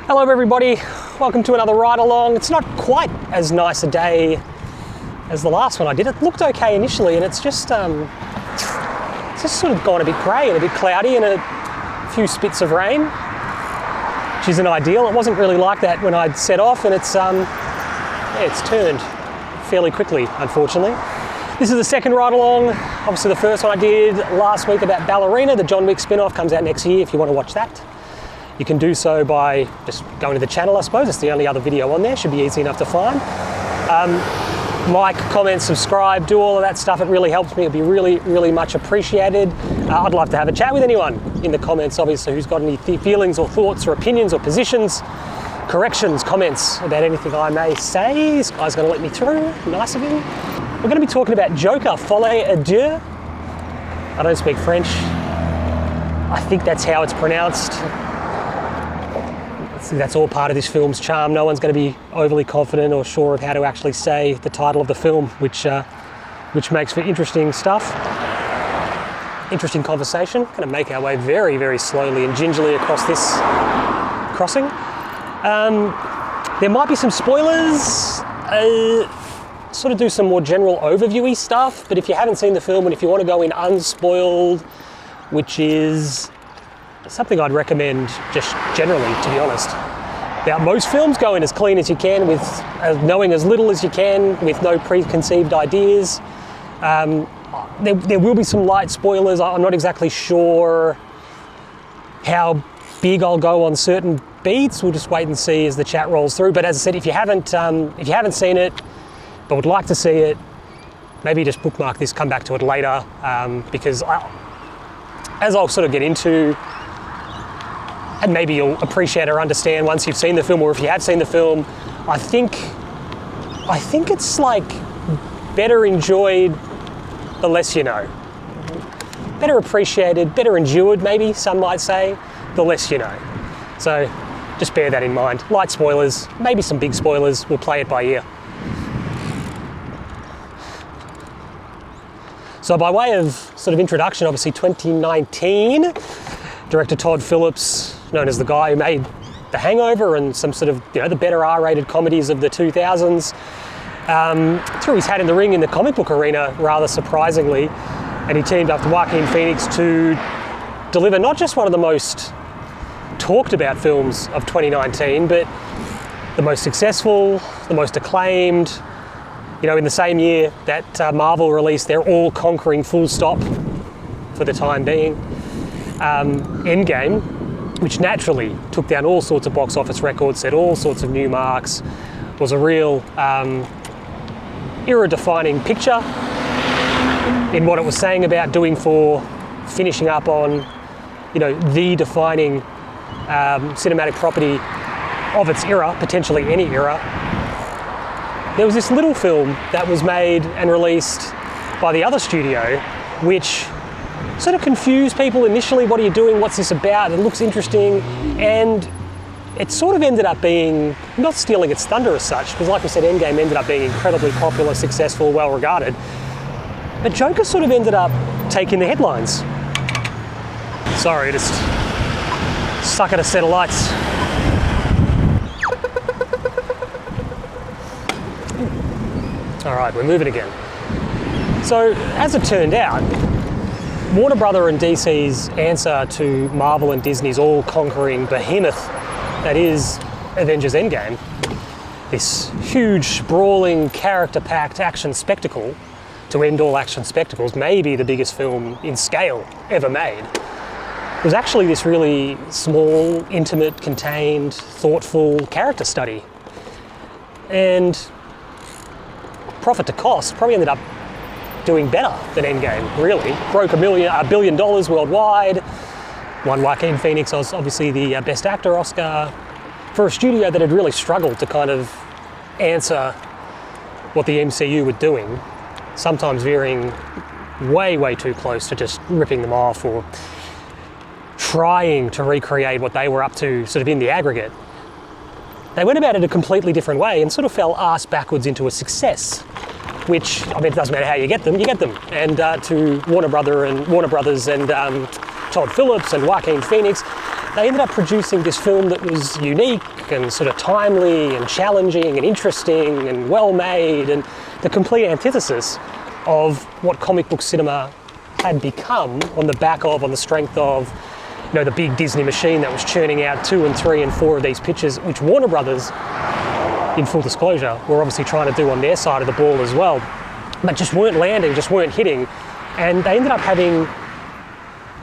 Hello everybody, welcome to another ride along. It's not quite as nice a day as the last one I did. It looked okay initially and it's just sort of gone a bit grey and a bit cloudy and a few spits of rain, which isn't ideal. It wasn't really like that when I'd set off, and it's turned fairly quickly, unfortunately. This is the second ride along. Obviously the first one I did last week about Ballerina, the John Wick spin-off, comes out next year if you want to watch that. You can do so by just going to the channel, I suppose. It's the only other video on there, should be easy enough to find. Like, comment, subscribe, do all of that stuff. It really helps me. It'd be really, really much appreciated. I'd love to have a chat with anyone in the comments, obviously, who's got any feelings or thoughts or opinions or positions, corrections, comments about anything I may say. This guy's gonna let me through, nice of him. We're gonna be talking about Joker Folie, Deux. I don't speak French. I think that's how it's pronounced. That's all part of this film's charm. No one's going to be overly confident or sure of how to actually say the title of the film, which makes for interesting stuff. Interesting conversation. Going to make our way very, very slowly and gingerly across this crossing. There might be some spoilers. Sort of do some more general overview-y stuff, but if you haven't seen the film and if you want to go in unspoiled, which is something I'd recommend just generally, to be honest. Now, most films go in as clean as you can, with knowing as little as you can, with no preconceived ideas. There will be some light spoilers. I'm not exactly sure how big I'll go on certain beats. We'll just wait and see as the chat rolls through. But as I said, if you haven't seen it, but would like to see it, maybe just bookmark this, come back to it later, because as I'll sort of get into, and maybe you'll appreciate or understand once you've seen the film, or if you have seen the film, I think it's like better enjoyed the less you know. Better appreciated, better endured, maybe some might say, the less you know. So just bear that in mind. Light spoilers, maybe some big spoilers, we'll play it by ear. So by way of sort of introduction, obviously 2019, director Todd Phillips, known as the guy who made The Hangover and some sort of, the better R-rated comedies of the 2000s, threw his hat in the ring in the comic book arena, rather surprisingly, and he teamed up with Joaquin Phoenix to deliver not just one of the most talked about films of 2019, but the most successful, the most acclaimed. In the same year that Marvel released their all-conquering full stop, for the time being, Endgame, which naturally took down all sorts of box office records, set all sorts of new marks, was a real era-defining picture in what it was saying about doing for finishing up on, the defining cinematic property of its era, potentially any era. There was this little film that was made and released by the other studio, which sort of confused people initially. What are you doing? What's this about? It looks interesting. And it sort of ended up being, not stealing its thunder as such, because like we said, Endgame ended up being incredibly popular, successful, well regarded. But Joker sort of ended up taking the headlines. Sorry, just stuck at a set of lights. All right, we're moving again. So, as it turned out, Warner Brother and DC's answer to Marvel and Disney's all-conquering behemoth that is Avengers Endgame, this huge, sprawling, character-packed action spectacle, to end all action spectacles, maybe the biggest film in scale ever made, was actually this really small, intimate, contained, thoughtful character study. And profit to cost probably ended up doing better than Endgame, really. Broke $1 billion worldwide. Won Joaquin Phoenix, obviously the Best Actor Oscar, for a studio that had really struggled to kind of answer what the MCU were doing, sometimes veering way, way too close to just ripping them off or trying to recreate what they were up to sort of in the aggregate. They went about it a completely different way and sort of fell arse backwards into a success, which, it doesn't matter how you get them. And to Warner Brothers and Todd Phillips and Joaquin Phoenix, they ended up producing this film that was unique and sort of timely and challenging and interesting and well made, and the complete antithesis of what comic book cinema had become on the strength of, you know, the big Disney machine that was churning out 2 and 3 and 4 of these pictures, which Warner Brothers, in full disclosure, were obviously trying to do on their side of the ball as well, but just weren't landing, just weren't hitting, and they ended up having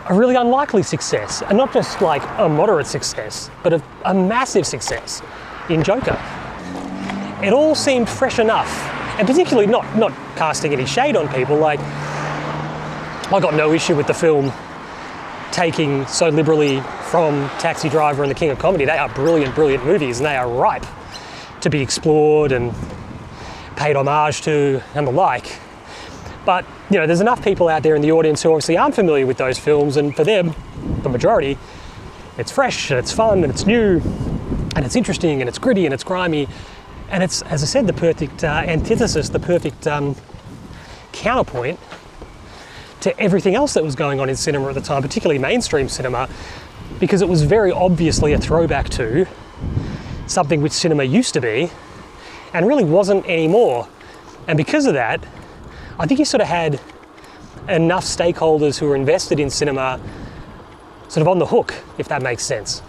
a really unlikely success, and not just like a moderate success, but a massive success in Joker. It all seemed fresh enough, and particularly not casting any shade on people. Like, I got no issue with the film taking so liberally from Taxi Driver and The King of Comedy. They are brilliant, brilliant movies, and they are ripe to be explored and paid homage to and the like. But, you know, there's enough people out there in the audience who obviously aren't familiar with those films, and for them, the majority, it's fresh and it's fun and it's new and it's interesting and it's gritty and it's grimy, and it's, as I said, the perfect antithesis, the perfect counterpoint to everything else that was going on in cinema at the time, particularly mainstream cinema, because it was very obviously a throwback to something which cinema used to be and really wasn't anymore. And because of that, I think you sort of had enough stakeholders who were invested in cinema sort of on the hook, if that makes sense.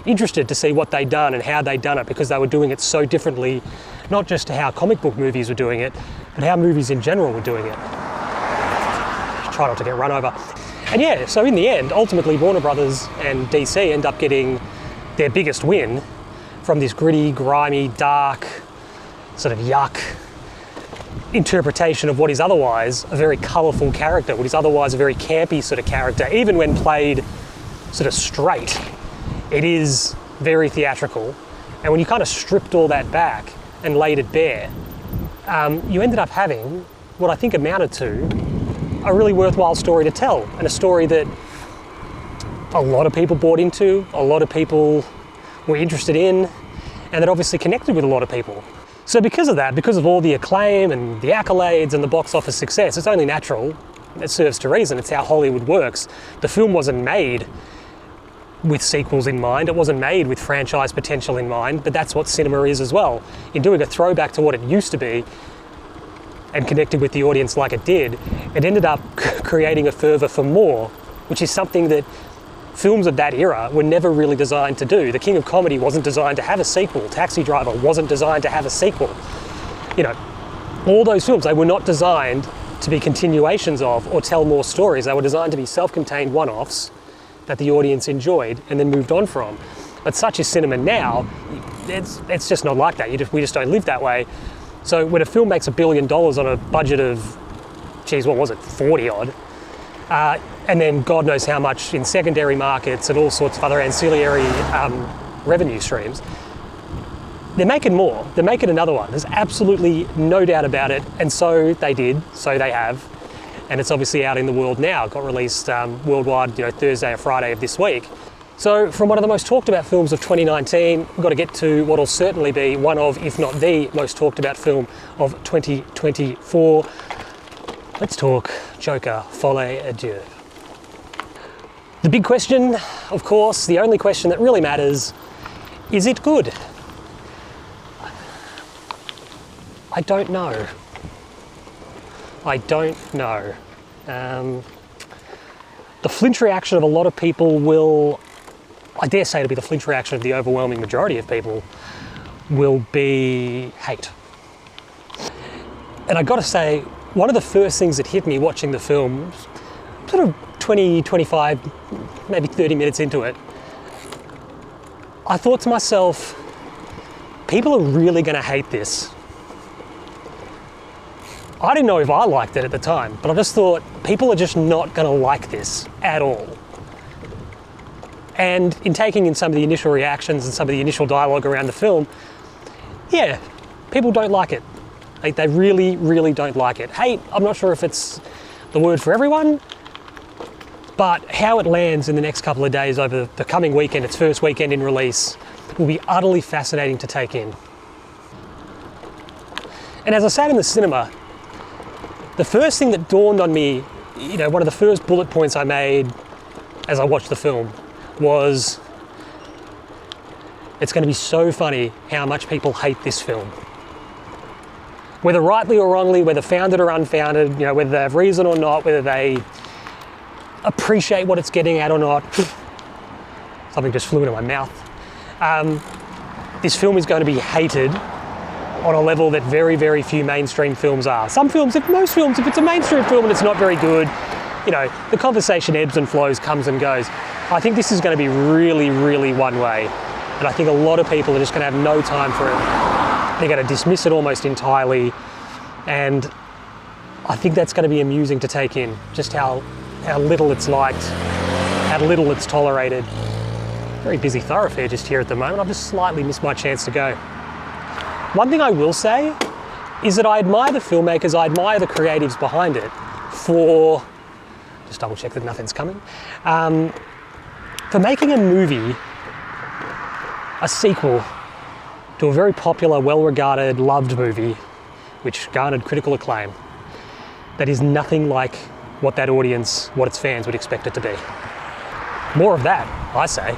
Interested to see what they'd done and how they'd done it, because they were doing it so differently, not just to how comic book movies were doing it, but how movies in general were doing it. Try not to get run over. And yeah, so in the end, ultimately Warner Brothers and DC end up getting their biggest win from this gritty, grimy, dark, sort of yuck interpretation of what is otherwise a very colourful character, what is otherwise a very campy sort of character. Even when played sort of straight, it is very theatrical. And when you kind of stripped all that back and laid it bare, you ended up having what I think amounted to a really worthwhile story to tell, and a story that a lot of people bought into, a lot of people were interested in, and that obviously connected with a lot of people. So because of that, because of all the acclaim and the accolades and the box office success, it's only natural, it serves to reason, it's how Hollywood works. The film wasn't made with sequels in mind, it wasn't made with franchise potential in mind, but that's what cinema is as well. In doing a throwback to what it used to be and connected with the audience like it did, it ended up creating a fervour for more, which is something that films of that era were never really designed to do. The King of Comedy wasn't designed to have a sequel. Taxi Driver wasn't designed to have a sequel. You know, all those films, they were not designed to be continuations of or tell more stories. They were designed to be self-contained one-offs that the audience enjoyed and then moved on from. But such is cinema now, it's just not like that. We just don't live that way. So when a film makes $1 billion on a budget of, geez, what was it, 40 odd, and then God knows how much in secondary markets and all sorts of other ancillary revenue streams, they're making more. They're making another one. There's absolutely no doubt about it. And so they did, so they have. And it's obviously out in the world now. It got released worldwide, you know, Thursday or Friday of this week. So from one of the most talked about films of 2019, we've got to get to what will certainly be one of, if not the most talked about film of 2024. Let's talk Joker Folie à Deux. The big question, of course, the only question that really matters, is it good? I don't know. I don't know. The flinch reaction of a lot of people will, I dare say to be the flinch reaction of the overwhelming majority of people, will be hate. And I gotta say, one of the first things that hit me watching the film, sort of 20, 25, maybe 30 minutes into it, I thought to myself, people are really gonna hate this. I didn't know if I liked it at the time, but I just thought, people are just not gonna like this at all. And in taking in some of the initial reactions and some of the initial dialogue around the film, yeah, people don't like it. They really, really don't like it. Hate, I'm not sure if it's the word for everyone, but how it lands in the next couple of days over the coming weekend, its first weekend in release, will be utterly fascinating to take in. And as I sat in the cinema, the first thing that dawned on me, you know, one of the first bullet points I made as I watched the film, was, it's going to be so funny how much people hate this film. Whether rightly or wrongly, whether founded or unfounded, you know, whether they have reason or not, whether they appreciate what it's getting at or not. Something just flew into my mouth. This film is going to be hated on a level that very, very few mainstream films are. Some films, most films, if it's a mainstream film and it's not very good, you know, the conversation ebbs and flows, comes and goes. I think this is going to be really, really one way. And I think a lot of people are just going to have no time for it. They're going to dismiss it almost entirely. And I think that's going to be amusing to take in, just how little it's liked, how little it's tolerated. Very busy thoroughfare just here at the moment. I've just slightly missed my chance to go. One thing I will say is that I admire the filmmakers, I admire the creatives behind it for, just double check that nothing's coming, for making a movie, a sequel to a very popular, well-regarded, loved movie, which garnered critical acclaim, that is nothing like what that audience, what its fans would expect it to be. More of that, I say.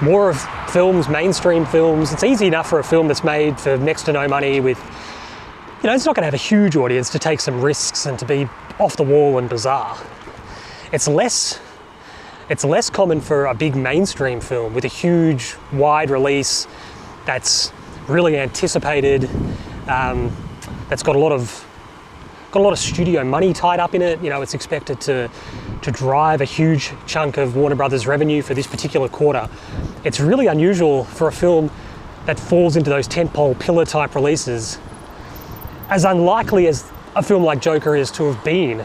More of films, mainstream films. It's easy enough for a film that's made for next to no money with, you know, it's not going to have a huge audience to take some risks and to be off the wall and bizarre. It's less common for a big mainstream film with a huge, wide release that's really anticipated, that's got a lot of studio money tied up in it. You know, it's expected to drive a huge chunk of Warner Brothers revenue for this particular quarter. It's really unusual for a film that falls into those tentpole pillar type releases, as unlikely as a film like Joker is to have been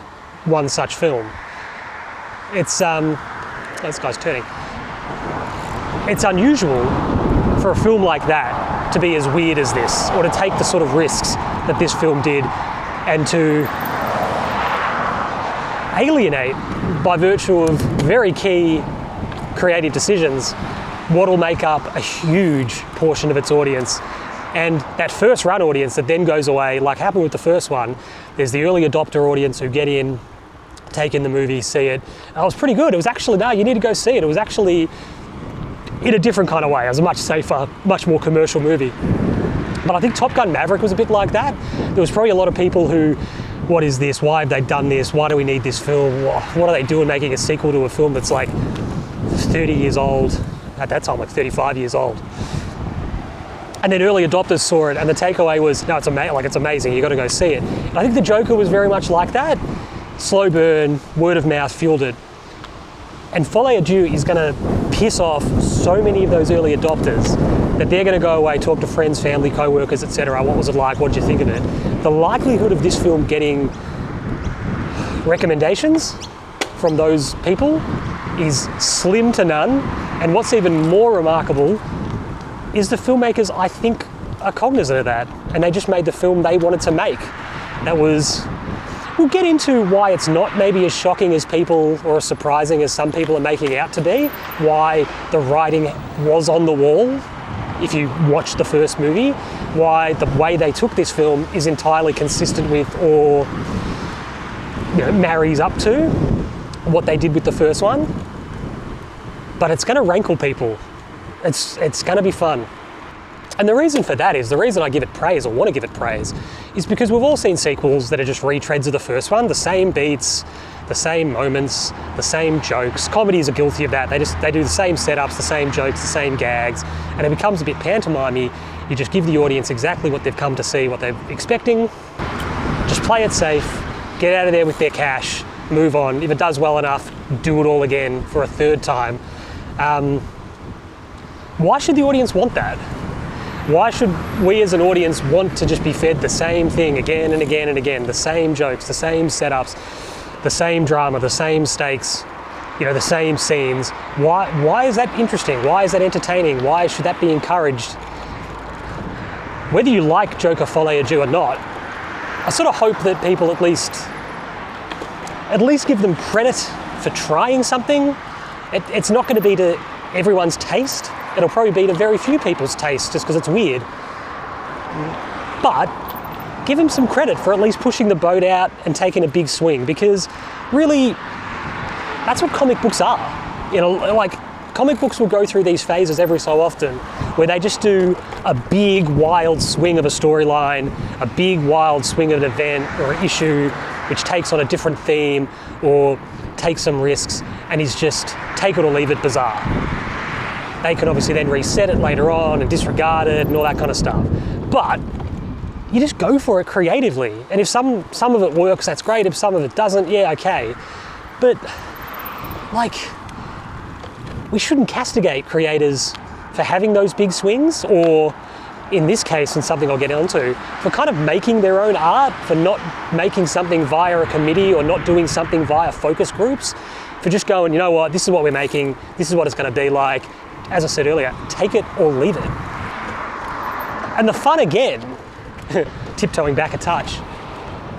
one such film. It's, this guy's turning. It's unusual for a film like that to be as weird as this, or to take the sort of risks that this film did, and to alienate, by virtue of very key creative decisions, what will make up a huge portion of its audience. And that first run audience that then goes away, like happened with the first one, there's the early adopter audience who get in, take in the movie, see it. And it was pretty good. It was actually, no, you need to go see it. It was actually in a different kind of way. It was a much safer, much more commercial movie. But I think Top Gun Maverick was a bit like that. There was probably a lot of people who, what is this? Why have they done this? Why do we need this film? What are they doing making a sequel to a film that's like 30 years old? At that time, like 35 years old. And then early adopters saw it, and the takeaway was, no, it's amazing, you got to go see it. And I think the Joker was very much like that. Slow burn, word of mouth fueled it. And Folie à Deux is going to piss off so many of those early adopters that they're going to go away, talk to friends, family, co-workers, etc. What was it like? What did you think of it? The likelihood of this film getting recommendations from those people is slim to none. And what's even more remarkable is the filmmakers, I think, are cognizant of that, and they just made the film they wanted to make. That was, we'll get into why it's not maybe as shocking as people, or as surprising as some people are making out to be, why the writing was on the wall if you watch the first movie, why the way they took this film is entirely consistent with, or marries up to what they did with the first one. But it's going to rankle people. It's going to be fun. And the reason for that is, the reason I give it praise, or want to give it praise, is because we've all seen sequels that are just retreads of the first one, the same beats, the same moments, the same jokes. Comedies are guilty of that. They do the same setups, the same jokes, the same gags, and it becomes a bit pantomimey. You just give the audience exactly what they've come to see, what they're expecting. Just play it safe, get out of there with their cash, move on. If it does well enough, do it all again for a third time. Why should the audience want that? Why should we as an audience want to just be fed the same thing again and again and again? The same jokes, the same setups, the same drama, the same stakes, the same scenes. Why is that interesting? Why is that entertaining? Why should that be encouraged? Whether you like Joker Folie à Deux or not, I sort of hope that people at least give them credit for trying something. It's not going to be to everyone's taste. It'll probably be to very few people's taste just because it's weird. But give him some credit for at least pushing the boat out and taking a big swing, because really, that's what comic books are. Comic books will go through these phases every so often where they just do a big wild swing of a storyline, a big wild swing of an event or an issue which takes on a different theme or takes some risks and is just take it or leave it bizarre. They can obviously then reset it later on and disregard it and all that kind of stuff. But you just go for it creatively. And if some of it works, that's great. If some of it doesn't, yeah, okay. But like, we shouldn't castigate creators for having those big swings, or in this case, and something I'll get onto, for kind of making their own art, for not making something via a committee or not doing something via focus groups, for just going, you know what, this is what we're making, this is what it's going to be like. As I said earlier, take it or leave it. And the fun again, tiptoeing back a touch,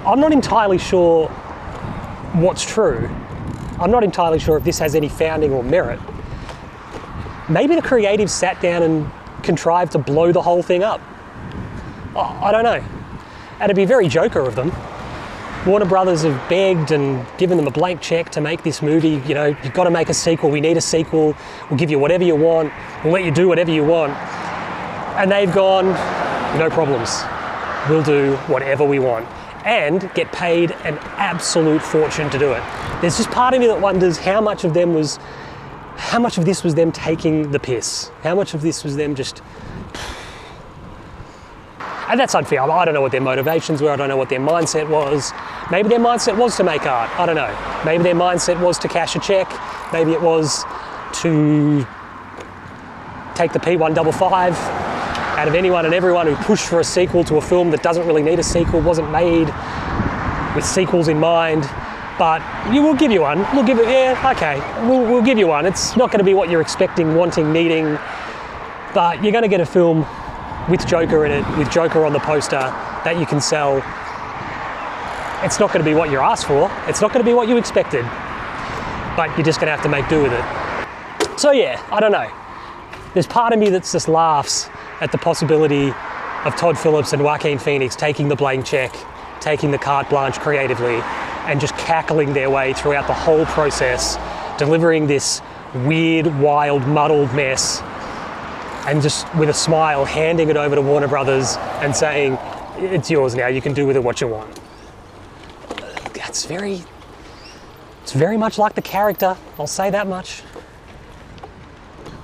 I'm not entirely sure what's true. I'm not entirely sure if this has any founding or merit. Maybe the creatives sat down and contrived to blow the whole thing up. I don't know. And it'd be very Joker of them. Warner Brothers have begged and given them a blank check to make this movie. You know, you've got to make a sequel. We need a sequel. We'll give you whatever you want. We'll let you do whatever you want. And they've gone, no problems. We'll do whatever we want and get paid an absolute fortune to do it. There's just part of me that wonders how much of this was them taking the piss? How much of this was them just... And that's unfair. I don't know what their motivations were. I don't know what their mindset was. Maybe their mindset was to make art. I don't know. Maybe their mindset was to cash a check. Maybe it was to take the P155 out of anyone and everyone who pushed for a sequel to a film that doesn't really need a sequel, wasn't made with sequels in mind. But we'll give you one. We'll give it, yeah, okay. We'll give you one. It's not going to be what you're expecting, wanting, needing, but you're going to get a film with Joker in it, with Joker on the poster that you can sell. It's not going to be what you asked for. It's not going to be what you expected, but you're just going to have to make do with it. So yeah, I don't know. There's part of me that just laughs at the possibility of Todd Phillips and Joaquin Phoenix taking the blank check, taking the carte blanche creatively, and just cackling their way throughout the whole process, delivering this weird, wild, muddled mess, and just with a smile handing it over to Warner Brothers and saying, it's yours now, you can do with it what you want. It's very much like the character, I'll say that much.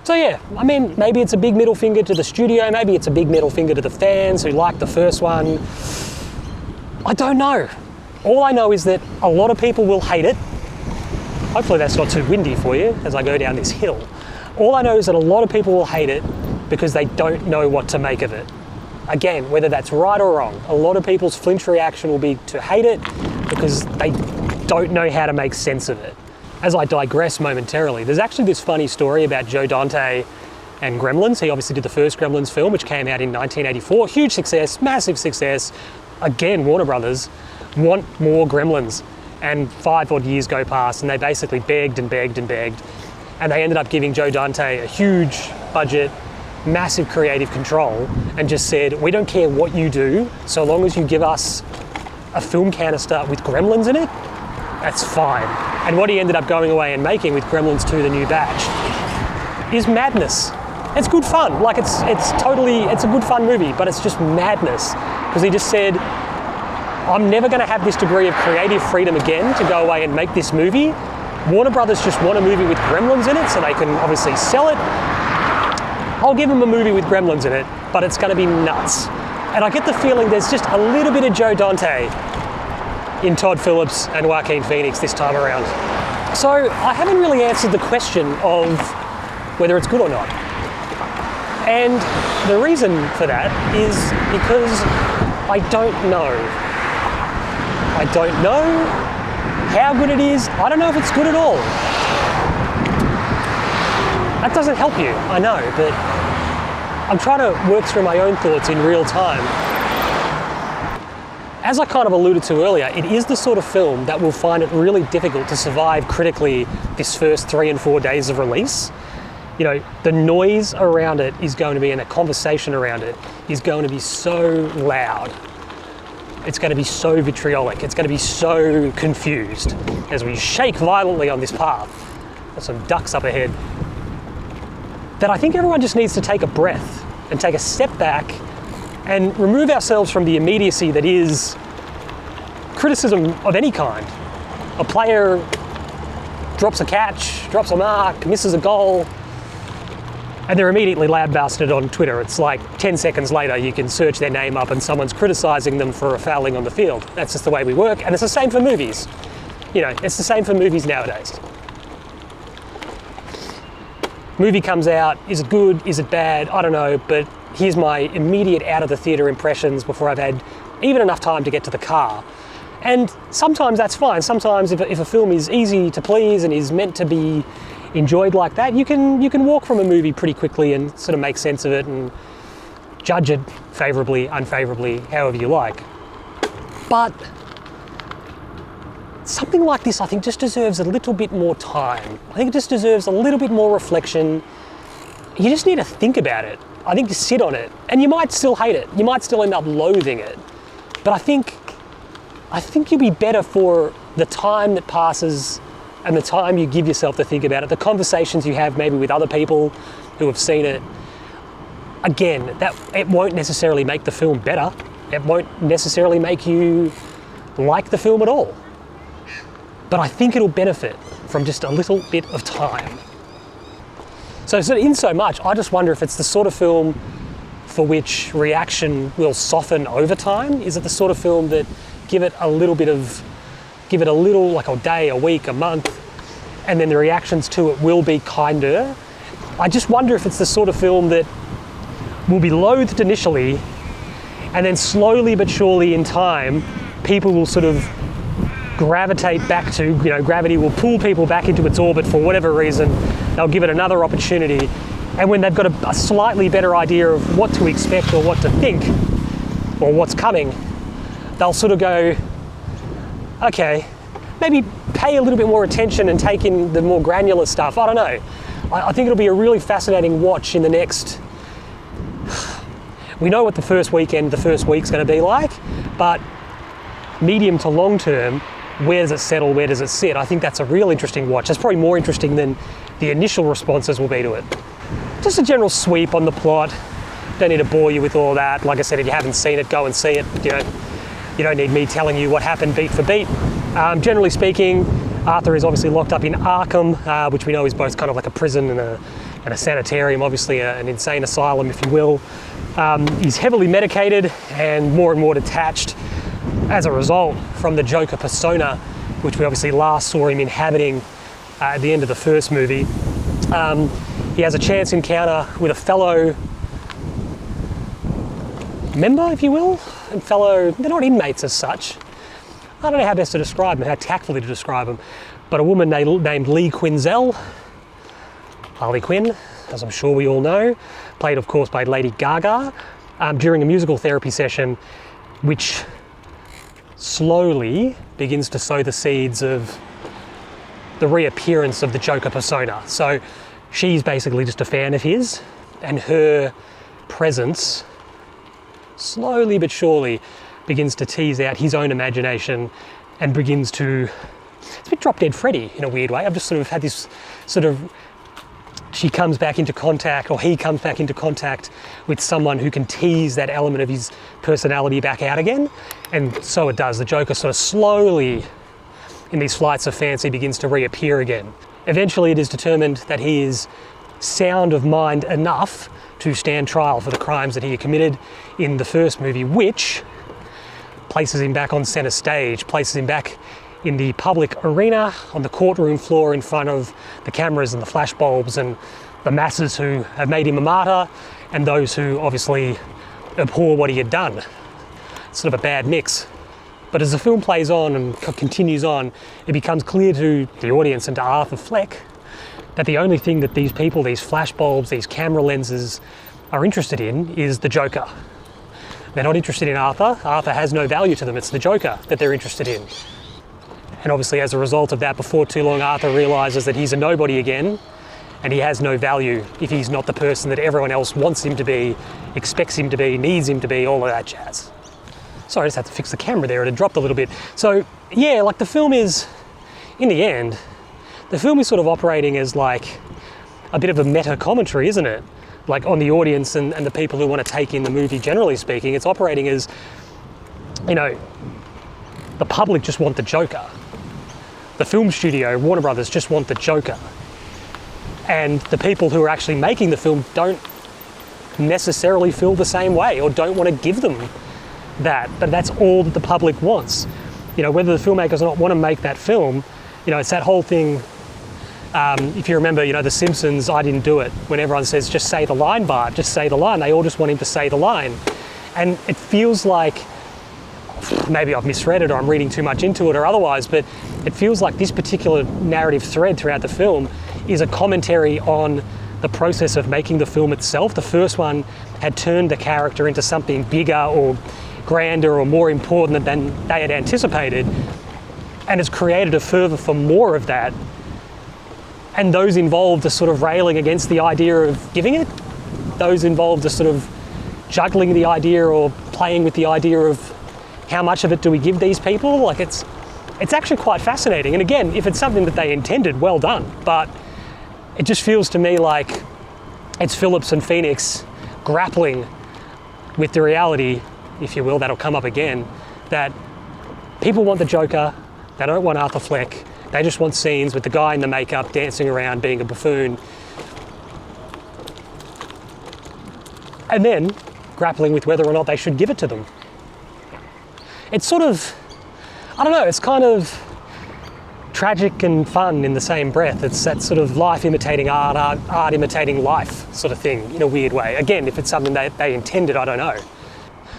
So yeah, I mean, maybe it's a big middle finger to the studio, maybe it's a big middle finger to the fans who liked the first one. I don't know. All I know is that a lot of people will hate it. Hopefully that's not too windy for you as I go down this hill. All I know is that a lot of people will hate it because they don't know what to make of it. Again, whether that's right or wrong, a lot of people's flinch reaction will be to hate it because they don't know how to make sense of it. As I digress momentarily, there's actually this funny story about Joe Dante and Gremlins. He obviously did the first Gremlins film, which came out in 1984. Huge success, massive success. Again, Warner Brothers want more Gremlins. And 5 odd years go past and they basically begged and begged and begged. And they ended up giving Joe Dante a huge budget, massive creative control, and just said, we don't care what you do, so long as you give us a film canister with Gremlins in it, that's fine. And what he ended up going away and making with Gremlins 2, the new batch, is madness. It's good fun. Like it's a good fun movie, but it's just madness. Because he just said, I'm never going to have this degree of creative freedom again to go away and make this movie. Warner Brothers just want a movie with Gremlins in it so they can obviously sell it. I'll give them a movie with Gremlins in it, but it's going to be nuts. And I get the feeling there's just a little bit of Joe Dante in Todd Phillips and Joaquin Phoenix this time around. So I haven't really answered the question of whether it's good or not. And the reason for that is because I don't know. I don't know how good it is. I don't know if it's good at all. That doesn't help you, I know, but I'm trying to work through my own thoughts in real time. As I kind of alluded to earlier, it is the sort of film that will find it really difficult to survive critically this first 3 and 4 days of release. You know, the noise around it is going to be, and the conversation around it is going to be so loud. It's going to be so vitriolic. It's going to be so confused as we shake violently on this path. There's some ducks up ahead. that I think everyone just needs to take a breath and take a step back and remove ourselves from the immediacy that is criticism of any kind. A player drops a catch, drops a mark, misses a goal, and they're immediately lambasted on Twitter. It's like 10 seconds later you can search their name up and someone's criticising them for a fouling on the field. That's just the way we work, and it's the same for movies. It's the same for movies nowadays. Movie comes out, is it good, is it bad, I don't know, but here's my immediate out of the theatre impressions before I've had even enough time to get to the car. And sometimes that's fine. Sometimes if a film is easy to please and is meant to be enjoyed like that, you can walk from a movie pretty quickly and sort of make sense of it and judge it favourably, unfavourably, however you like. But something like this, I think, just deserves a little bit more time. I think it just deserves a little bit more reflection. You just need to think about it. I think you sit on it, and you might still hate it. You might still end up loathing it. But I think you'll be better for the time that passes and the time you give yourself to think about it, the conversations you have maybe with other people who have seen it. Again, that it won't necessarily make the film better. It won't necessarily make you like the film at all. But I think it'll benefit from just a little bit of time. So in so much, I just wonder if it's the sort of film for which reaction will soften over time. Is it the sort of film that give it a little, like a day, a week, a month, and then the reactions to it will be kinder? I just wonder if it's the sort of film that will be loathed initially, and then slowly but surely in time, people will sort of gravitate back to, gravity will pull people back into its orbit for whatever reason. They'll give it another opportunity. And when they've got a slightly better idea of what to expect or what to think, or what's coming, they'll sort of go, okay, maybe pay a little bit more attention and take in the more granular stuff. I don't know. I think it'll be a really fascinating watch in the next... We know what the first week's going to be like, but medium to long term, where does it settle, where does it sit? I think that's a real interesting watch. It's probably more interesting than the initial responses will be to it. Just a general sweep on the plot. Don't need to bore you with all that. Like I said, if you haven't seen it, go and see it. You don't need me telling you what happened beat for beat. Generally speaking, Arthur is obviously locked up in Arkham, which we know is both kind of like a prison and a sanitarium, obviously an insane asylum, if you will. He's heavily medicated and more detached as a result from the Joker persona, which we obviously last saw him inhabiting at the end of the first movie. He has a chance encounter with a fellow member, if you will, and they're not inmates as such. I don't know how best to describe them, how tactfully to describe them, but a woman named Lee Quinzel, Harley Quinn, as I'm sure we all know, played of course by Lady Gaga, during a musical therapy session, which slowly begins to sow the seeds of the reappearance of the Joker persona. So she's basically just a fan of his, and her presence slowly but surely begins to tease out his own imagination and begins to... It's a bit Drop Dead Freddy in a weird way. I've just sort of had this sort of... She comes back into contact, or he comes back into contact with someone who can tease that element of his personality back out again. And so it does. The Joker sort of slowly, in these flights of fancy, begins to reappear again. Eventually it is determined that he is sound of mind enough to stand trial for the crimes that he had committed in the first movie, which places him back on centre stage, places him back in the public arena, on the courtroom floor in front of the cameras and the flashbulbs and the masses who have made him a martyr and those who obviously abhor what he had done. It's sort of a bad mix. But as the film plays on and continues on, it becomes clear to the audience and to Arthur Fleck that the only thing that these people, these flashbulbs, these camera lenses are interested in is the Joker. They're not interested in Arthur. Arthur has no value to them. It's the Joker that they're interested in. And obviously as a result of that, before too long, Arthur realises that he's a nobody again and he has no value if he's not the person that everyone else wants him to be, expects him to be, needs him to be, all of that jazz. Sorry, I just had to fix the camera there. It had dropped a little bit. So yeah, like the film is, in the end, the film is sort of operating as like a bit of a meta commentary, isn't it? Like on the audience and the people who want to take in the movie, generally speaking. It's operating as, you know, the public just want the Joker. The film studio, Warner Brothers, just want the Joker. And the people who are actually making the film don't necessarily feel the same way or don't want to give them that. But that's all that the public wants. You know, whether the filmmakers not want to make that film, you know, it's that whole thing. If you remember, you know, The Simpsons, I didn't do it. When everyone says, just say the line, Bart, just say the line. They all just want him to say the line. And it feels like, maybe I've misread it or I'm reading too much into it or otherwise, but it feels like this particular narrative thread throughout the film is a commentary on the process of making the film itself. The first one had turned the character into something bigger or grander or more important than they had anticipated, and has created a fervour for more of that. And those involved are sort of railing against the idea of giving it. Those involved are sort of juggling the idea or playing with the idea of how much of it do we give these people? Like it's actually quite fascinating. And again, if it's something that they intended, well done. But it just feels to me like it's Phillips and Phoenix grappling with the reality, if you will, that'll come up again, that people want the Joker, they don't want Arthur Fleck, they just want scenes with the guy in the makeup dancing around being a buffoon. And then grappling with whether or not they should give it to them. It's sort of, I don't know, it's kind of tragic and fun in the same breath. It's that sort of life imitating art, art imitating life sort of thing in a weird way. Again, if it's something that they intended, I don't know.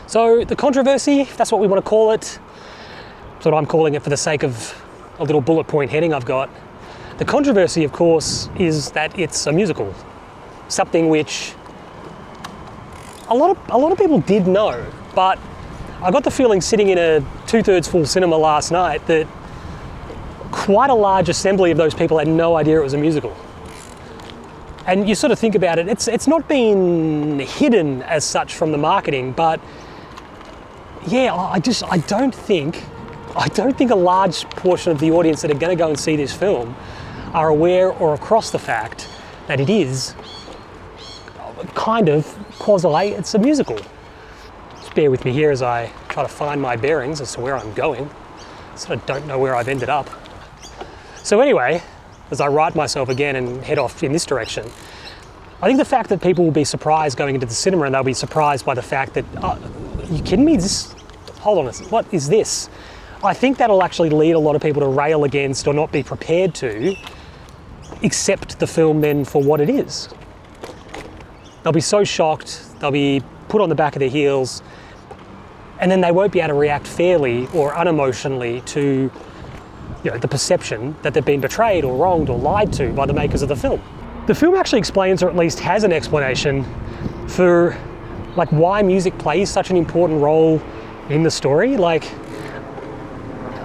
So the controversy, if that's what we want to call it, that's what I'm calling it for the sake of a little bullet point heading I've got. The controversy, of course, is that it's a musical. Something which a lot of people did know, but I got the feeling sitting in a 2/3 full cinema last night that quite a large assembly of those people had no idea it was a musical. And you sort of think about it, it's not been hidden as such from the marketing, but yeah, I don't think a large portion of the audience that are going to go and see this film are aware or across the fact that it is kind of it's a musical. Just bear with me here as I try to find my bearings as to where I'm going. I sort of don't know where I've ended up. So anyway, as I right myself again and head off in this direction, I think the fact that people will be surprised going into the cinema and they'll be surprised by the fact that, are you kidding me? Hold on, what is this? I think that'll actually lead a lot of people to rail against or not be prepared to accept the film then for what it is. They'll be so shocked, they'll be put on the back of their heels, and then they won't be able to react fairly or unemotionally to, you know, the perception that they've been betrayed or wronged or lied to by the makers of the film. The film actually explains, or at least has an explanation for like why music plays such an important role in the story. Like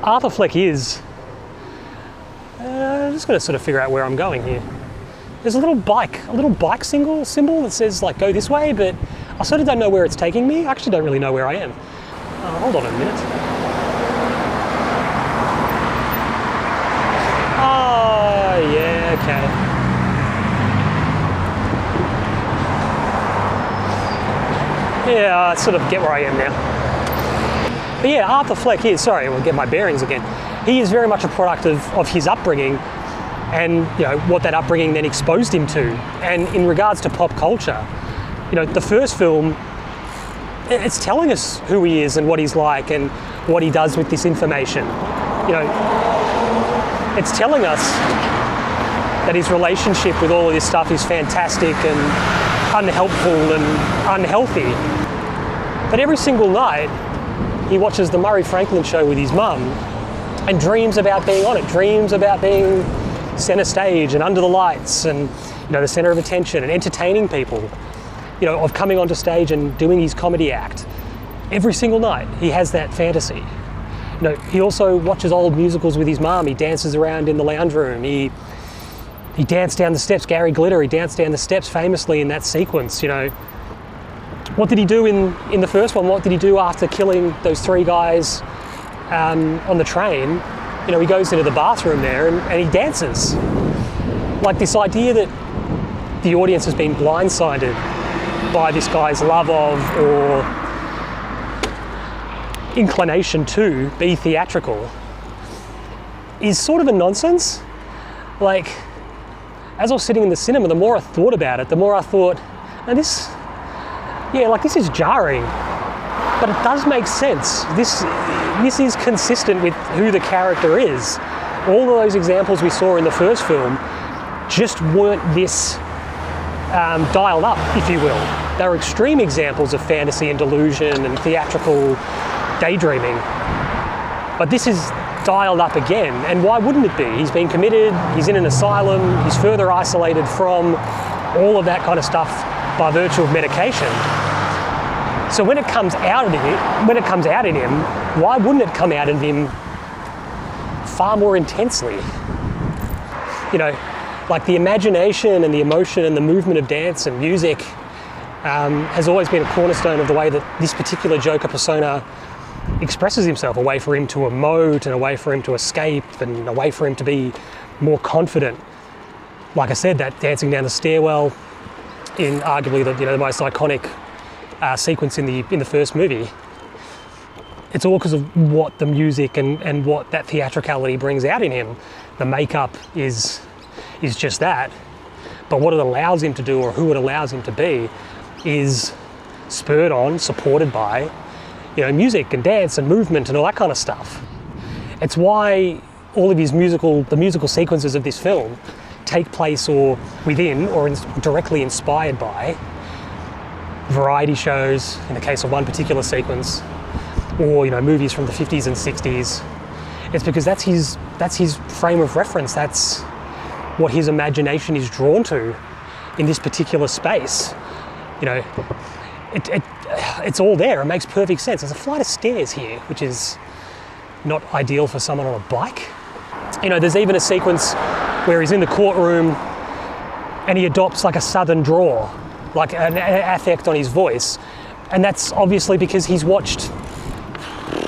Arthur Fleck is, I'm just going to sort of figure out where I'm going here. There's a little bike symbol that says like go this way, but I sort of don't know where it's taking me. I actually don't really know where I am. Hold on a minute. Oh, yeah, okay. Yeah, I sort of get where I am now. But yeah, Arthur Fleck is, sorry, we'll get my bearings again. He is very much a product of his upbringing and, you know, what that upbringing then exposed him to. And in regards to pop culture, you know, the first film, it's telling us who he is and what he's like and what he does with this information. You know, it's telling us that his relationship with all of this stuff is fantastic and unhelpful and unhealthy. But every single night, he watches the Murray Franklin show with his mum and dreams about being on it, dreams about being centre stage and under the lights and, you know, the centre of attention and entertaining people, you know, of coming onto stage and doing his comedy act. Every single night, he has that fantasy. You know, he also watches old musicals with his mum. He dances around in the lounge room. He danced down the steps. Gary Glitter, he danced down the steps famously in that sequence, you know. What did he do in the first one? What did he do after killing those 3 guys on the train? You know, he goes into the bathroom there and he dances. Like this idea that the audience has been blindsided by this guy's love of or inclination to be theatrical is sort of a nonsense. Like, as I was sitting in the cinema, the more I thought about it, the more I thought, now this is jarring, but it does make sense. This is consistent with who the character is. All of those examples we saw in the first film just weren't this dialed up, if you will. They were extreme examples of fantasy and delusion and theatrical daydreaming. But this is dialed up again, and why wouldn't it be? He's been committed, he's in an asylum, he's further isolated from all of that kind of stuff by virtue of medication. So when it comes out in him, why wouldn't it come out in him far more intensely? You know, like the imagination and the emotion and the movement of dance and music has always been a cornerstone of the way that this particular Joker persona expresses himself, a way for him to emote and a way for him to escape and a way for him to be more confident. Like I said, that dancing down the stairwell in arguably the most iconic sequence in the first movie. It's all because of what the music and what that theatricality brings out in him. The makeup is just that, but what it allows him to do, or who it allows him to be, is spurred on, supported by, music and dance and movement and all that kind of stuff. It's why all of the musical sequences of this film take place or within or directly inspired by variety shows, in the case of one particular sequence, or movies from the 50s and 60s. It's because that's his frame of reference. That's what his imagination is drawn to in this particular space. It's all there. It makes perfect sense. There's a flight of stairs here, which is not ideal for someone on a bike. There's even a sequence where he's in the courtroom and he adopts like a southern drawl, like an affect on his voice. And that's obviously because he's watched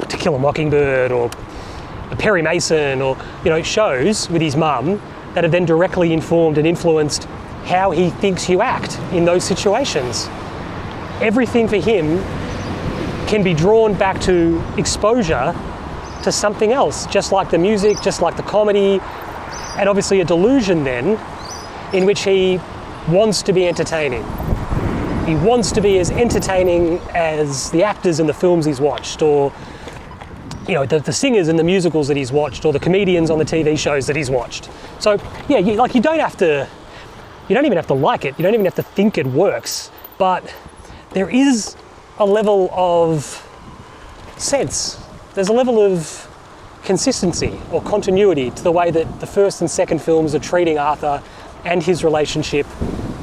To Kill a Mockingbird or Perry Mason or, shows with his mum that have then directly informed and influenced how he thinks you act in those situations. Everything for him can be drawn back to exposure to something else, just like the music, just like the comedy, and obviously a delusion then in which he wants to be entertaining. He wants to be as entertaining as the actors in the films he's watched, or the singers in the musicals that he's watched, or the comedians on the TV shows that he's watched. So yeah, you don't even have to like it. You don't even have to think it works, but there is a level of sense. There's a level of consistency or continuity to the way that the first and second films are treating Arthur and his relationship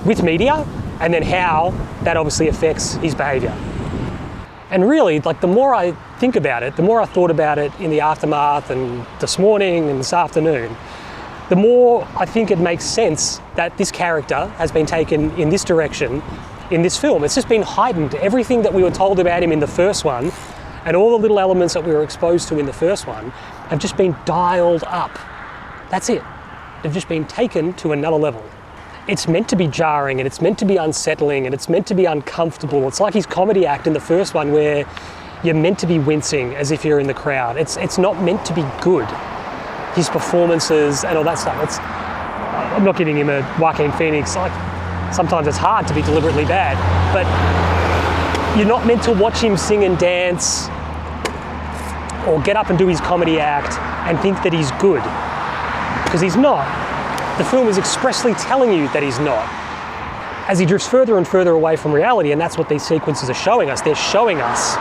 with media, and then how that obviously affects his behaviour. And really, the more I think about it, the more I thought about it in the aftermath and this morning and this afternoon, the more I think it makes sense that this character has been taken in this direction in this film. It's just been heightened. Everything that we were told about him in the first one and all the little elements that we were exposed to in the first one have just been dialed up. That's it. They've just been taken to another level. It's meant to be jarring and it's meant to be unsettling and it's meant to be uncomfortable. It's like his comedy act in the first one where you're meant to be wincing as if you're in the crowd. It's not meant to be good. His performances and all that stuff. I'm not giving him a Joaquin Phoenix. Sometimes it's hard to be deliberately bad, but you're not meant to watch him sing and dance or get up and do his comedy act and think that he's good, because he's not. The film is expressly telling you that he's not. As he drifts further and further away from reality, and that's what these sequences are showing us. They're showing us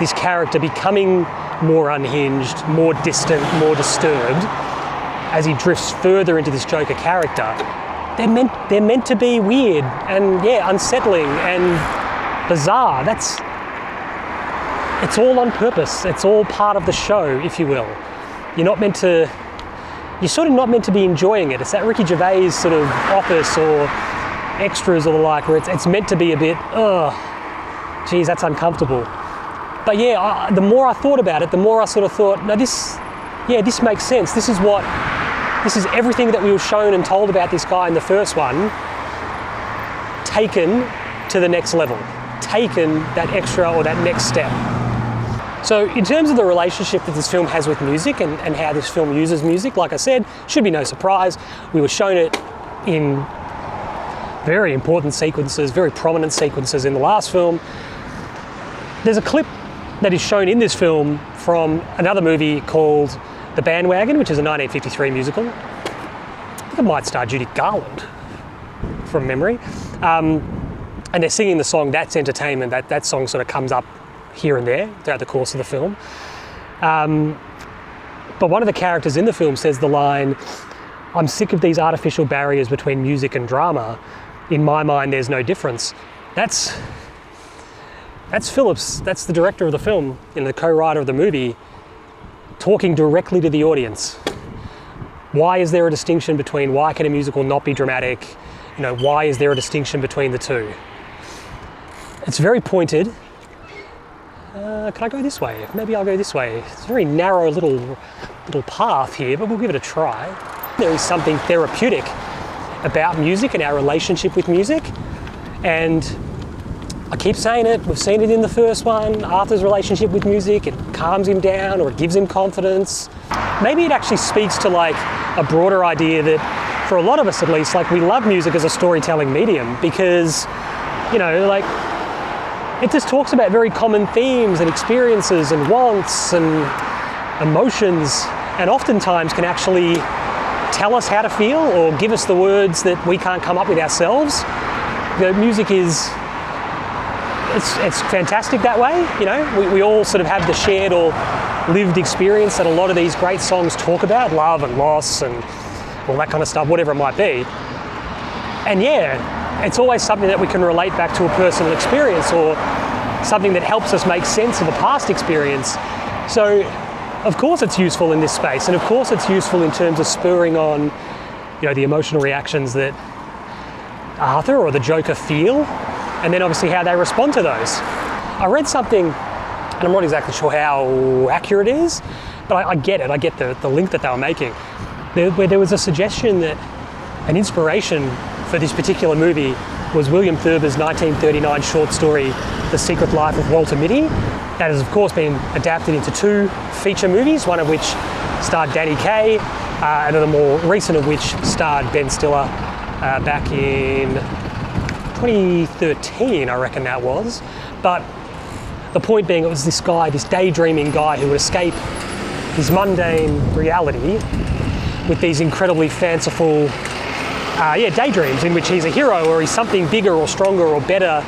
this character becoming more unhinged, more distant, more disturbed as he drifts further into this Joker character. They're meant to be weird and unsettling and bizarre. It's all on purpose. It's all part of the show, if you will. You're sort of not meant to be enjoying it. It's that Ricky Gervais sort of Office or Extras or the like, where it's meant to be a bit, geez, that's uncomfortable. But the more I thought about it, the more I sort of thought, no, this makes sense. This is everything that we were shown and told about this guy in the first one taken to the next level, taken that extra or that next step. So in terms of the relationship that this film has with music and how this film uses music, like I said, should be no surprise. We were shown it in very important sequences, very prominent sequences in the last film. There's a clip that is shown in this film from another movie called The Bandwagon, which is a 1953 musical. I think it might star Judy Garland from memory. And they're singing the song That's Entertainment. That song sort of comes up here and there throughout the course of the film. But one of the characters in the film says the line, "I'm sick of these artificial barriers between music and drama. In my mind, there's no difference." That's Phillips, that's the director of the film and the co-writer of the movie, talking directly to the audience. Why is there a distinction between why can a musical not be dramatic? You know, why is there a distinction between the two? It's very pointed. Can I go this way? Maybe I'll go this way. It's a very narrow little path here, but we'll give it a try. There is something therapeutic about music and our relationship with music. And I keep saying it, we've seen it in the first one, Arthur's relationship with music, it calms him down or it gives him confidence. Maybe it actually speaks to like a broader idea that, for a lot of us at least, like we love music as a storytelling medium because, you know, like it just talks about very common themes and experiences and wants and emotions, and oftentimes can actually tell us how to feel or give us the words that we can't come up with ourselves. The music is, it's fantastic that way, you know. We all sort of have the shared or lived experience that a lot of these great songs talk about, love and loss and all that kind of stuff, whatever it might be. And yeah, it's always something that we can relate back to a personal experience or something that helps us make sense of a past experience. So of course it's useful in this space, and of course it's useful in terms of spurring on, you know, the emotional reactions that Arthur or the Joker feel, and then obviously how they respond to those. I read something, and I'm not exactly sure how accurate it is, but I get it. I get the link that they were making, where there was a suggestion that an inspiration for this particular movie was William Thurber's 1939 short story, The Secret Life of Walter Mitty. That has of course been adapted into 2 feature movies, one of which starred Danny Kaye, and the more recent of which starred Ben Stiller back in 2013, I reckon that was. But the point being, it was this guy, this daydreaming guy who would escape his mundane reality with these incredibly fanciful daydreams in which he's a hero or he's something bigger or stronger or better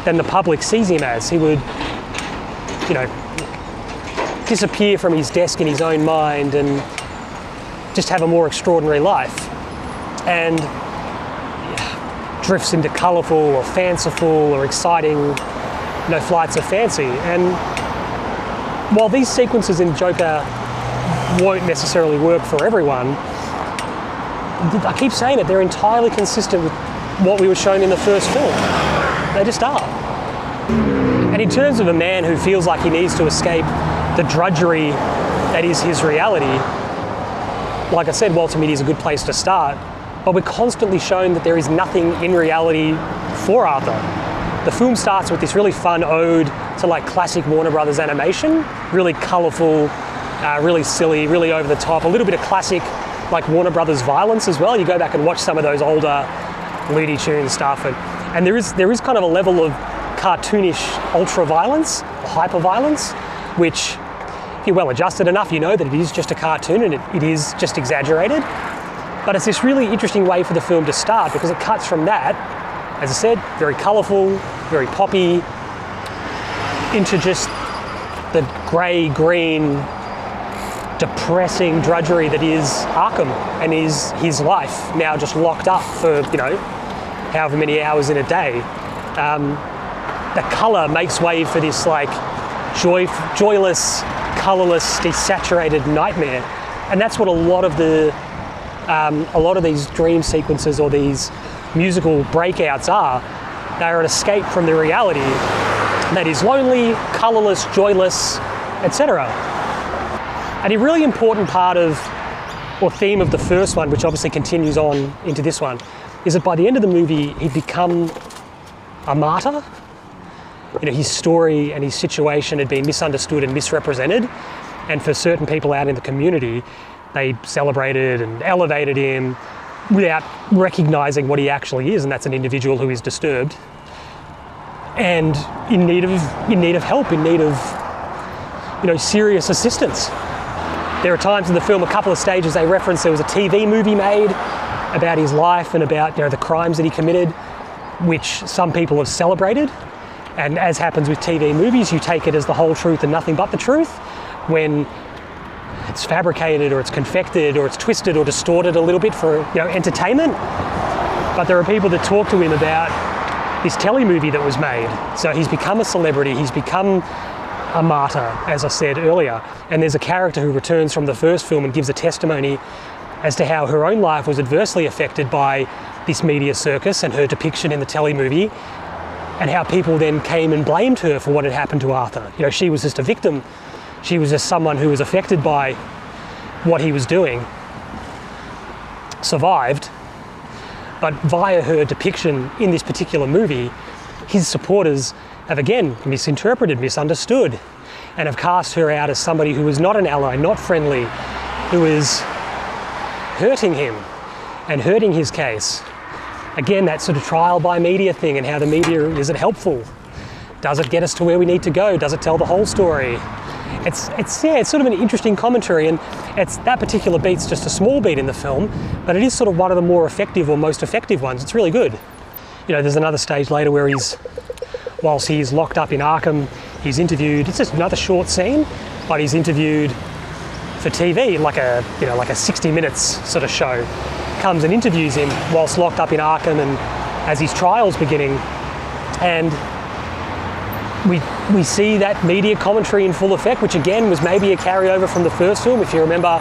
than the public sees him as. He would, you know, disappear from his desk in his own mind and just have a more extraordinary life. And drifts into colourful or fanciful or exciting, you know, flights of fancy. And while these sequences in Joker won't necessarily work for everyone, I keep saying it, they're entirely consistent with what we were shown in the first film. They just are. And in terms of a man who feels like he needs to escape the drudgery that is his reality, like I said, Walter Mitty is a good place to start, but we're constantly shown that there is nothing in reality for Arthur. The film starts with this really fun ode to like classic Warner Brothers animation, really colourful, really silly, really over the top, a little bit of classic like Warner Brothers violence as well. You go back and watch some of those older Looney Tunes stuff, and there is kind of a level of cartoonish ultra-violence, hyper-violence, which if you're well adjusted enough, you know that it is just a cartoon and it is just exaggerated. But it's this really interesting way for the film to start because it cuts from that, as I said, very colourful, very poppy, into just the grey-green, depressing drudgery that is Arkham and is his life, now just locked up for, you know, however many hours in a day. The colour makes way for this like joyless, colourless, desaturated nightmare, and that's what a lot of these dream sequences or these musical breakouts are. They are an escape from the reality that is lonely, colourless, joyless, etc. And a really important part of, or theme of the first one, which obviously continues on into this one, is that by the end of the movie, he'd become a martyr. His story and his situation had been misunderstood and misrepresented, and for certain people out in the community, they celebrated and elevated him without recognising what he actually is, and that's an individual who is disturbed and in need of help, in need of serious assistance. There are times in the film, a couple of stages, they reference there was a TV movie made about his life and about the crimes that he committed, which some people have celebrated. And as happens with TV movies, you take it as the whole truth and nothing but the truth. When it's fabricated or it's confected or it's twisted or distorted a little bit for entertainment. But there are people that talk to him about this telly movie that was made. So he's become a celebrity, he's become a martyr, as I said earlier. And there's a character who returns from the first film and gives a testimony as to how her own life was adversely affected by this media circus and her depiction in the telly movie, and how people then came and blamed her for what had happened to Arthur. She was just a victim. She was just someone who was affected by what he was doing, survived, but via her depiction in this particular movie, his supporters have again misinterpreted, misunderstood, and have cast her out as somebody who is not an ally, not friendly, who is hurting him and hurting his case. Again, that sort of trial by media thing, and how the media, is it helpful? Does it get us to where we need to go? Does it tell the whole story? It's sort of an interesting commentary, and that particular beat's just a small beat in the film, but it is sort of one of the more effective or most effective ones. It's really good. There's another stage later where whilst he's locked up in Arkham, he's interviewed. It's just another short scene, but he's interviewed for TV, like a 60 Minutes sort of show. Comes and interviews him whilst locked up in Arkham and as his trial's beginning, and we see that media commentary in full effect, which again was maybe a carryover from the first film. If you remember,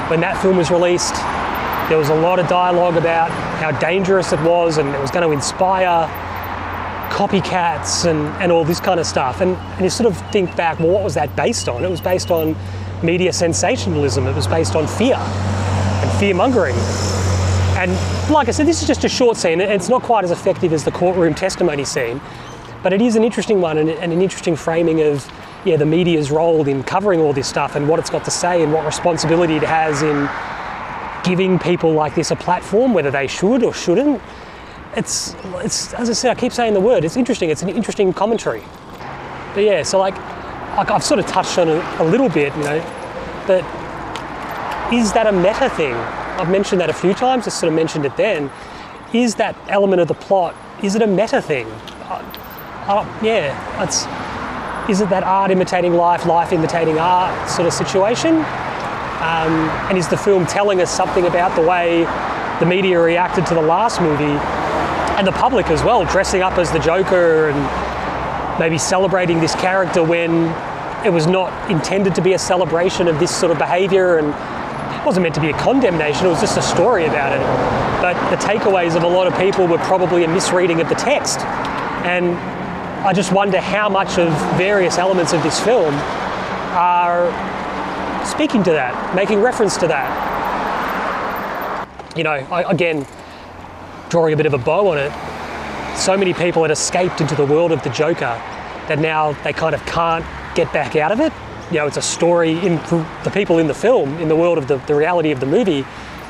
when that film was released, there was a lot of dialogue about how dangerous it was and it was going to inspire copycats and all this kind of stuff. And you sort of think back, well, what was that based on? It was based on media sensationalism. It was based on fear and fear-mongering. And like I said, this is just a short scene, and it's not quite as effective as the courtroom testimony scene, but it is an interesting one and an interesting framing of the media's role in covering all this stuff and what it's got to say and what responsibility it has in giving people like this a platform, whether they should or shouldn't. It's as I said, I keep saying the word, it's interesting. It's an interesting commentary. But yeah, so like I've sort of touched on it a little bit, but is that a meta thing? I've mentioned that a few times, just sort of mentioned it then. Is that element of the plot, is it a meta thing? Is it that art imitating life, life imitating art sort of situation? And is the film telling us something about the way the media reacted to the last movie, and the public as well, dressing up as the Joker and maybe celebrating this character when it was not intended to be a celebration of this sort of behaviour, and it wasn't meant to be a condemnation, it was just a story about it. But the takeaways of a lot of people were probably a misreading of the text. And I just wonder how much of various elements of this film are speaking to that, making reference to that. Again, drawing a bit of a bow on it, so many people had escaped into the world of the Joker that now they kind of can't get back out of it. It's a story for the people in the film, in the world of the reality of the movie.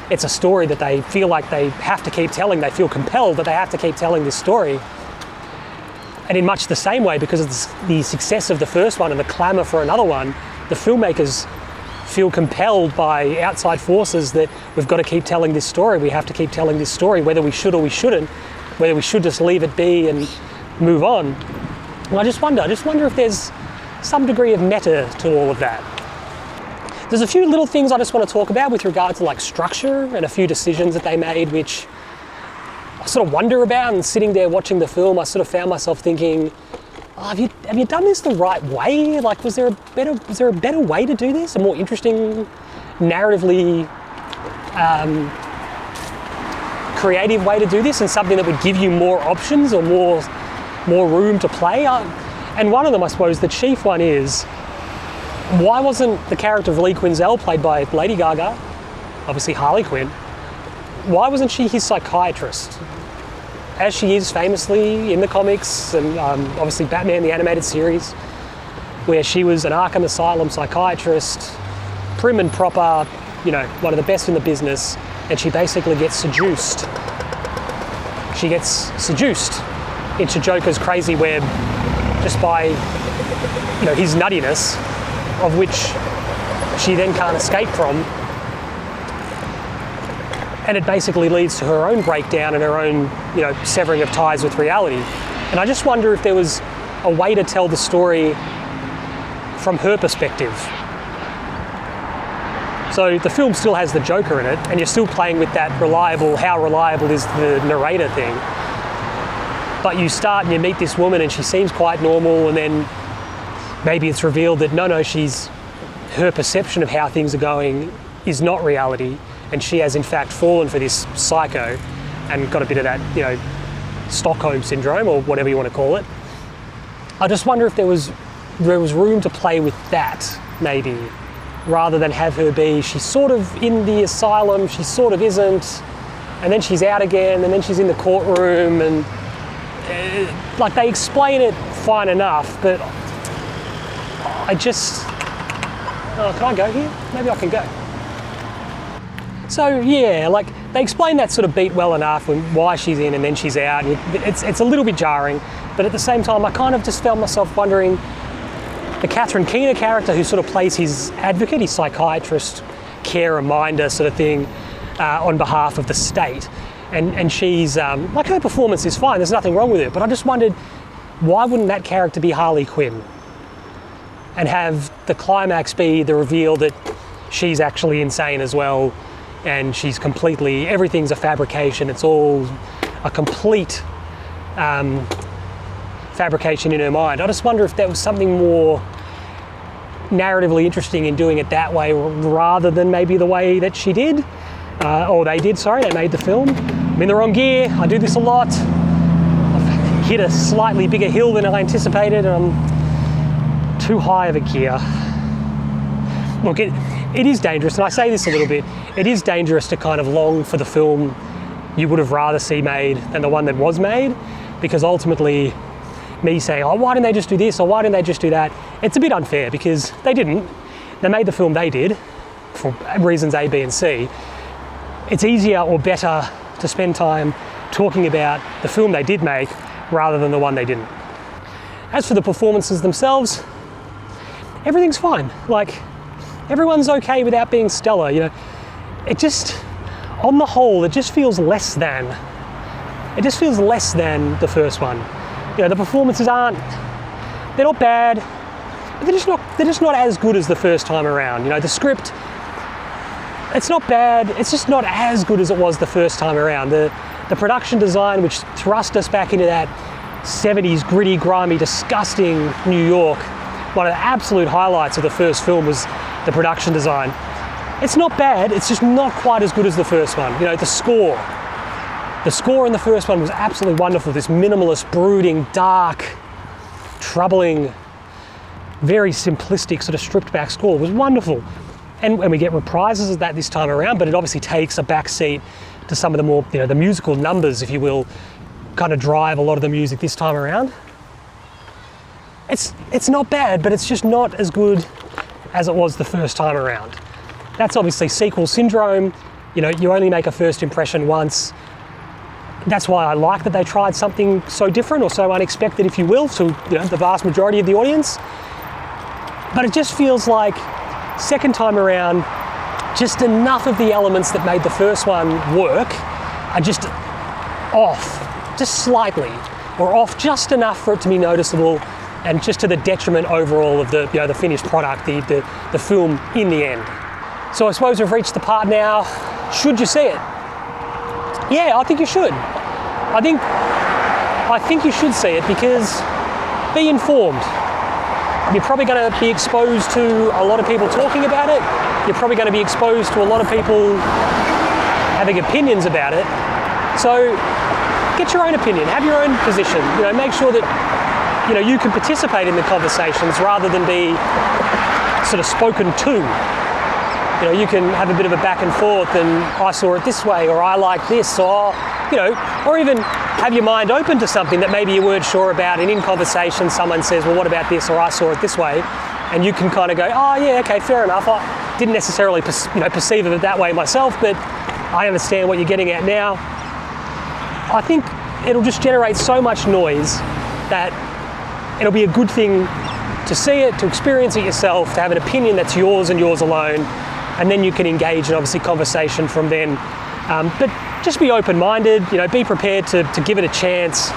It's a story that they feel like they have to keep telling. They feel compelled that they have to keep telling this story. And in much the same way, because of the success of the first one and the clamour for another one, the filmmakers feel compelled by outside forces that we've got to keep telling this story. We have to keep telling this story, whether we should or we shouldn't, whether we should just leave it be and move on. And I just wonder if there's some degree of meta to all of that. There's a few little things I just want to talk about with regard to like structure and a few decisions that they made, which I sort of wonder about. And sitting there watching the film, I sort of found myself thinking, have you done this the right way? Like, was there a better way to do this? A more interesting, narratively creative way to do this, and something that would give you more options or more room to play? And one of them, I suppose, the chief one is, why wasn't the character of Lee Quinzel, played by Lady Gaga, obviously Harley Quinn, why wasn't she his psychiatrist? as she is famously in the comics and obviously Batman the animated series, where she was an Arkham Asylum psychiatrist, prim and proper, one of the best in the business, and she basically gets seduced. She gets seduced into Joker's crazy web just by, his nuttiness, of which she then can't escape from. And it basically leads to her own breakdown and her own, severing of ties with reality. And I just wonder if there was a way to tell the story from her perspective. So the film still has the Joker in it, and you're still playing with that how reliable is the narrator thing. But you start and you meet this woman and she seems quite normal, and then maybe it's revealed that no, her perception of how things are going is not reality, and she has in fact fallen for this psycho and got a bit of that, Stockholm syndrome or whatever you want to call it. I just wonder if there was room to play with that, maybe, rather than have her be, she's sort of in the asylum, she sort of isn't, and then she's out again, and then she's in the courtroom, and they explain it fine enough, but can I go here? Maybe I can go. So yeah, they explain that sort of beat well enough, and why she's in and then she's out. It's a little bit jarring, but at the same time, I kind of just found myself wondering, the Catherine Keener character who sort of plays his advocate, his psychiatrist, care reminder sort of thing on behalf of the state, and she's, her performance is fine, there's nothing wrong with it, but I just wondered, why wouldn't that character be Harley Quinn? And have the climax be the reveal that she's actually insane as well, and she's everything's a fabrication, it's all a complete fabrication in her mind. I just wonder if there was something more narratively interesting in doing it that way, rather than maybe the way that she did, they made the film. I'm in the wrong gear, I do this a lot. I've hit a slightly bigger hill than I anticipated, and I'm too high of a gear. Look, it is dangerous, and I say this a little bit, it is dangerous to kind of long for the film you would have rather see made than the one that was made, because ultimately me saying, why didn't they just do this, or why didn't they just do that, it's a bit unfair, because they didn't. They made the film they did, for reasons A, B and C. It's easier or better to spend time talking about the film they did make rather than the one they didn't. As for the performances themselves, everything's fine. Everyone's okay without being stellar, It just, on the whole, it just feels less than. It just feels less than the first one. The performances they're not bad, but they're just not as good as the first time around. The script, it's not bad, it's just not as good as it was the first time around. The production design, which thrust us back into that 70s gritty, grimy, disgusting New York, one of the absolute highlights of the first film was the production design. It's not bad, it's just not quite as good as the first one. The score. The score in the first one was absolutely wonderful. This minimalist, brooding, dark, troubling, very simplistic, sort of stripped back score was wonderful. And we get reprises of that this time around, but it obviously takes a back seat to some of the more, the musical numbers, if you will, kind of drive a lot of the music this time around. It's not bad, but it's just not as good as it was the first time around. That's obviously sequel syndrome. You only make a first impression once. That's why I like that they tried something so different, or so unexpected, if you will, to the vast majority of the audience. But it just feels like, second time around, just enough of the elements that made the first one work are just off, just slightly, or off just enough for it to be noticeable, and just to the detriment overall of the the finished product, the film in the end. So I suppose we've reached the part now. Should you see it? Yeah, I think you should. I think you should see it, because be informed. You're probably going to be exposed to a lot of people talking about it. You're probably going to be exposed to a lot of people having opinions about it. So get your own opinion, have your own position. Make sure that you can participate in the conversations rather than be sort of spoken to. You can have a bit of a back and forth, and I saw it this way, or I like this, or or even have your mind open to something that maybe you weren't sure about, and in conversation someone says, well, what about this, or I saw it this way, and you can kind of go, oh yeah, okay, fair enough. I didn't necessarily perceive of it that way myself, but I understand what you're getting at now. I think it'll just generate so much noise that it'll be a good thing to see it, to experience it yourself, to have an opinion that's yours and yours alone, and then you can engage in obviously conversation from then. But just be open-minded, be prepared to give it a chance,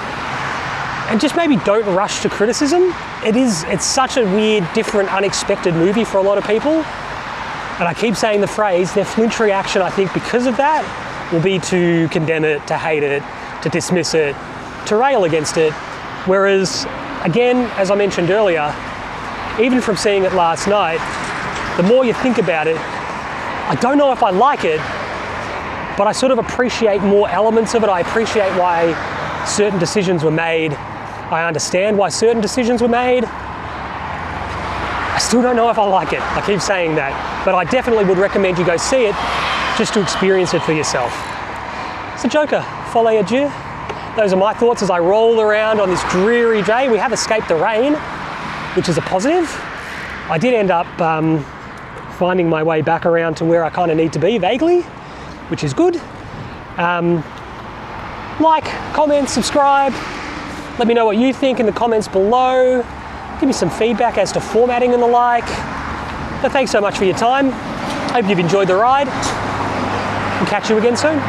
and just maybe don't rush to criticism. It's such a weird, different, unexpected movie for a lot of people, and I keep saying the phrase, their flinch reaction, I think, because of that, will be to condemn it, to hate it, to dismiss it, to rail against it. Whereas, again, as I mentioned earlier, even from seeing it last night, the more you think about it, I don't know if I like it, but I sort of appreciate more elements of it. I appreciate why certain decisions were made. I understand why certain decisions were made. I still don't know if I like it. I keep saying that, but I definitely would recommend you go see it just to experience it for yourself. So Joker Folie adieu. Those are my thoughts as I roll around on this dreary day. We have escaped the rain, which is a positive. I did end up finding my way back around to where I kind of need to be vaguely, which is good. Like, comment, subscribe. Let me know what you think in the comments below. Give me some feedback as to formatting and the like. But thanks so much for your time. Hope you've enjoyed the ride. We'll catch you again soon.